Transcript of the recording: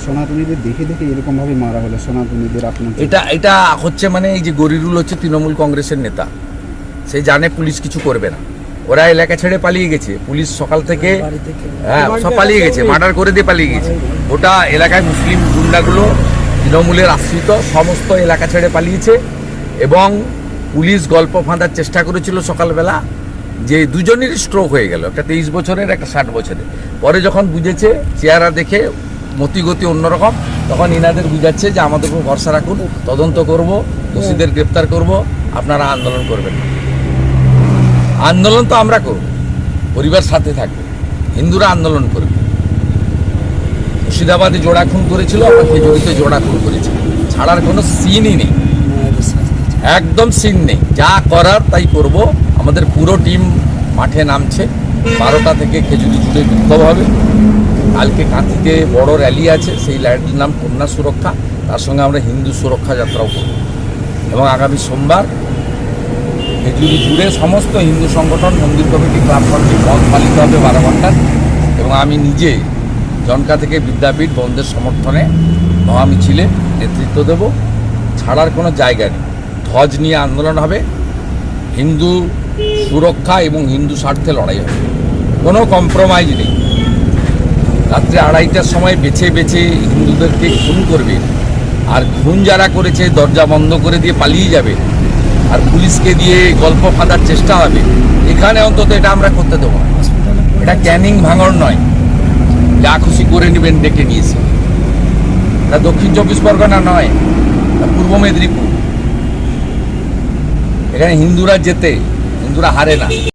সনাতনীদের দেখে দেখে এরকম ভাবে মারা হলো সনাতনীদের আপনার এটা হচ্ছে মানে এই যে গরিরুল হচ্ছে তৃণমূল কংগ্রেসের নেতা, সে জানে পুলিশ কিছু করবে না, ওরা এলাকা ছেড়ে পালিয়ে গেছে, পুলিশ সকাল থেকে সব পালিয়ে গেছে, মার্ডার করে দিয়ে পালিয়ে গেছে। ওটা এলাকায় মুসলিম গুন্ডাগুলো তৃণমূলের আশ্রিত সমস্ত এলাকা ছেড়ে পালিয়েছে এবং পুলিশ গল্প ফাঁদার চেষ্টা করেছিল সকালবেলা যে দুজনেরই স্ট্রোক হয়ে গেল, একটা 23 বছরের একটা 60 বছরের। পরে যখন বুঝেছে চেহারা দেখে মতিগতি অন্যরকম, তখন ইনাদের বুঝাচ্ছে যে আমাদের উপর ভরসা রাখুন, তদন্ত করব, দোষীদের গ্রেপ্তার করব, আপনারা আন্দোলন করবেন। আন্দোলন তো আমরা করব, পরিবার সাথে থাকবে, হিন্দুরা আন্দোলন করবে। মুর্শিদাবাদে জোড়া খুন করেছিল, আমরা খেজুরিতে জোড়া খুন করেছি, ছাড়ার কোনো সিনই নেই, একদম সিন নেই, যা করার তাই করব। আমাদের পুরো টিম মাঠে নামছে, 12টা থেকে খেজুরি জুড়ে বিক্ষোভ হবে। কালকে কাঁথিতে বড় র্যালি আছে, সেই র্যালির নাম কন্যা সুরক্ষা, তার সঙ্গে আমরা হিন্দু সুরক্ষা যাত্রাও করব। এবং আগামী সোমবার খেজুরি জুড়ে সমস্ত হিন্দু সংগঠন, মন্দির কমিটি, ক্লাব কমিটি বন্ধ পালিত হবে 12 ঘন্টার। এবং আমি নিজে জনকা থেকে বিদ্যাপীঠ বন্ধের সমর্থনে মহামিছিলে নেতৃত্ব দেব। ছাড়ার কোনো জায়গা নেই, ধ্বজ নিয়ে আন্দোলন হবে, হিন্দু সুরক্ষা এবং হিন্দু স্বার্থে লড়াই হবে, কোনো কম্প্রোমাইজ নেই। রাত্রে 2:30টার সময় বেছে বেছে হিন্দুদেরকে খুন করবে, আর খুন যারা করেছে দরজা বন্ধ করে দিয়ে পালিয়ে যাবে, আর পুলিশকে দিয়ে গল্প ফাঁদার চেষ্টা হবে, এখানে অন্তত এটা আমরা করতে দেবো না। এটা ক্যানিং ভাঙড় নয়, যা খুশি করে নেবেন ডেকে নিয়েছে। এটা দক্ষিণ 24 পরগনা নয়, এটা পূর্ব মেদিনীপুর। এখানে হিন্দুরা জেতে, হিন্দুরা হারে না।